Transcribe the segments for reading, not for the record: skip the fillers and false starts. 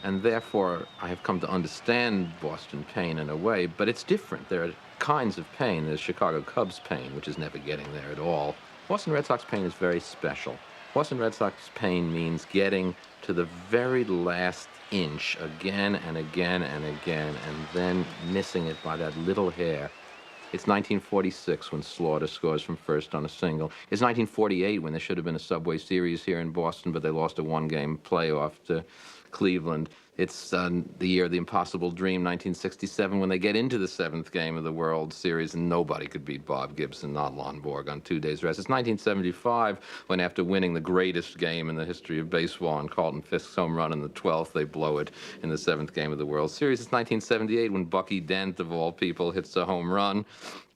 and therefore I have come to understand Boston pain in a way, but it's different. There are kinds of pain. There's Chicago Cubs pain, which is never getting there at all. Boston Red Sox pain is very special. Boston Red Sox pain means getting to the very last inch again and again and again, and then missing it by that little hair. It's 1946 when Slaughter scores from first on a single. It's 1948 when there should have been a Subway Series here in Boston, but they lost a one-game playoff to Cleveland. It's the year of the impossible dream, 1967, when they get into the seventh game of the World Series and nobody could beat Bob Gibson, not Lon Borg, on 2 days' rest. It's 1975 when, after winning the greatest game in the history of baseball on Carlton Fisk's home run in the 12th, they blow it in the seventh game of the World Series. It's 1978 when Bucky Dent, of all people, hits a home run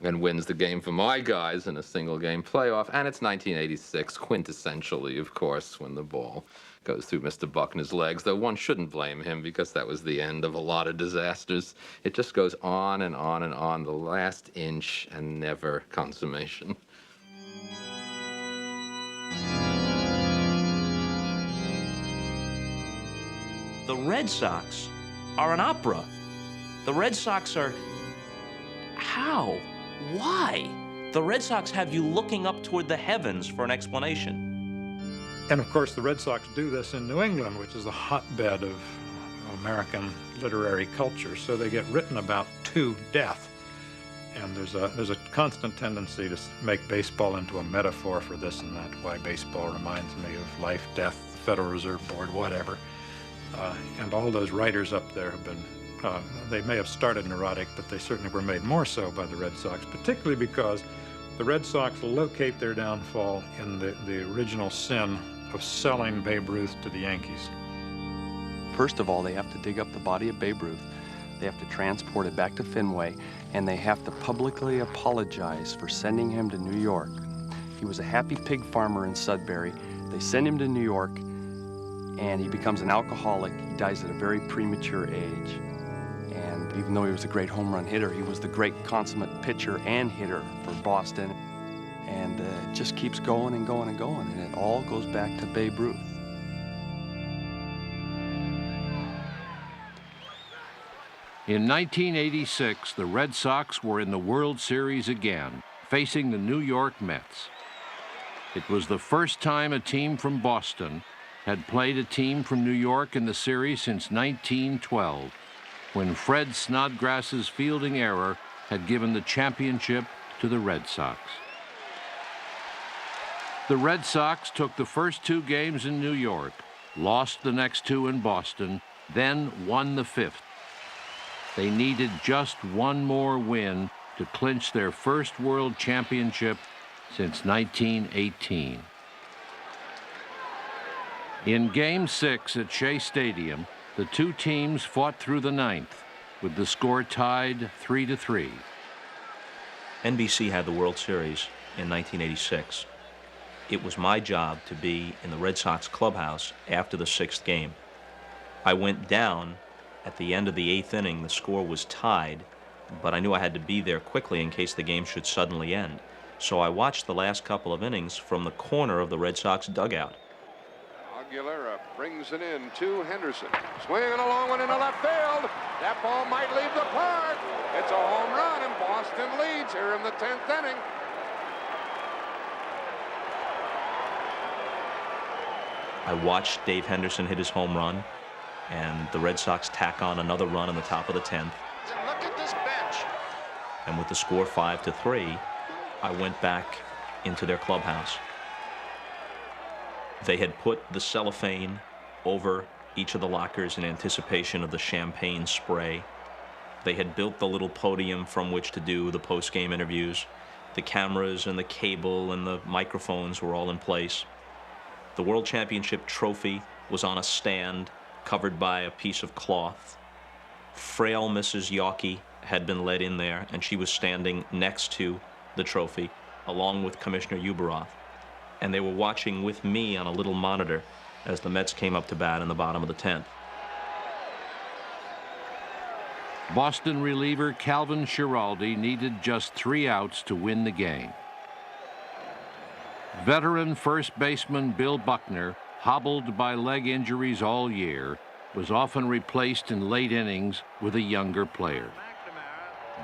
and wins the game for my guys in a single-game playoff. And it's 1986, quintessentially, of course, when the ball goes through Mr. Buckner's legs, though one shouldn't blame him because that was the end of a lot of disasters. It just goes on and on and on, the last inch and never consummation. The Red Sox are an opera. The Red Sox are... How? Why? The Red Sox have you looking up toward the heavens for an explanation. And of course, the Red Sox do this in New England, which is a hotbed of American literary culture. So they get written about to death. And there's a constant tendency to make baseball into a metaphor for this and that. Why baseball reminds me of life, death, Federal Reserve Board, whatever. And all those writers up there have been, they may have started neurotic, but they certainly were made more so by the Red Sox, particularly because the Red Sox locate their downfall in the original sin of selling Babe Ruth to the Yankees. First of all, they have to dig up the body of Babe Ruth. They have to transport it back to Fenway, and they have to publicly apologize for sending him to New York. He was a happy pig farmer in Sudbury. They send him to New York, and he becomes an alcoholic. He dies at a very premature age. And even though he was a great home run hitter, he was the great consummate pitcher and hitter for Boston. And it just keeps going and going and going, and it all goes back to Babe Ruth. In 1986, the Red Sox were in the World Series again, facing the New York Mets. It was the first time a team from Boston had played a team from New York in the series since 1912, when Fred Snodgrass's fielding error had given the championship to the Red Sox. The Red Sox took the first two games in New York, lost the next two in Boston, then won the fifth. They needed just one more win to clinch their first World Championship since 1918. In Game 6 at Shea Stadium, the two teams fought through the ninth, with the score tied 3-3. NBC had the World Series in 1986. It was my job to be in the Red Sox clubhouse after the sixth game. I went down at the end of the eighth inning. The score was tied, but I knew I had to be there quickly in case the game should suddenly end. So I watched the last couple of innings from the corner of the Red Sox dugout. Aguilera brings it in to Henderson. Swinging a long one into left field. That ball might leave the park. It's a home run, and Boston leads here in the 10th inning. I watched Dave Henderson hit his home run, and the Red Sox tack on another run in the top of the 10th. And look at this bench. And with the score 5-3, I went back into their clubhouse. They had put the cellophane over each of the lockers in anticipation of the champagne spray. They had built the little podium from which to do the post-game interviews. The cameras and the cable and the microphones were all in place. The World Championship trophy was on a stand covered by a piece of cloth. Frail Mrs. Yawkey had been led in there, and she was standing next to the trophy, along with Commissioner Uberoth. And they were watching with me on a little monitor as the Mets came up to bat in the bottom of the 10th. Boston reliever Calvin Schiraldi needed just 3 outs to win the game. Veteran first baseman Bill Buckner, hobbled by leg injuries all year, was often replaced in late innings with a younger player.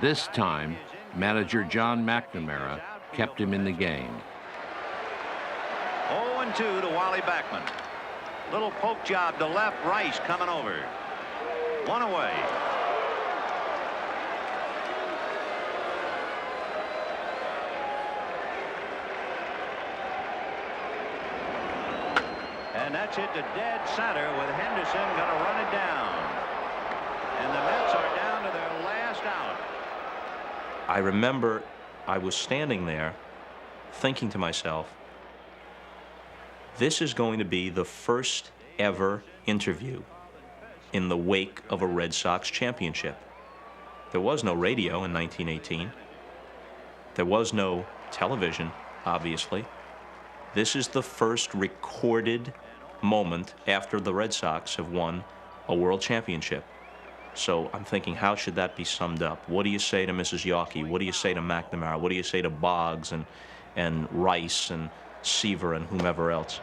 This time, manager John McNamara kept him in the game. 0-2 to Wally Backman. Little poke job to left, Rice coming over. One away. And that's hit to dead center with Henderson going to run it down. And the Mets are down to their last out. I remember I was standing there thinking to myself, this is going to be the first ever interview in the wake of a Red Sox championship. There was no radio in 1918. There was no television, obviously. This is the first recorded moment after the Red Sox have won a world championship. So I'm thinking, how should that be summed up? What do you say to Mrs. Yawkey? What do you say to McNamara? What do you say to Boggs and Rice and Seaver and whomever else?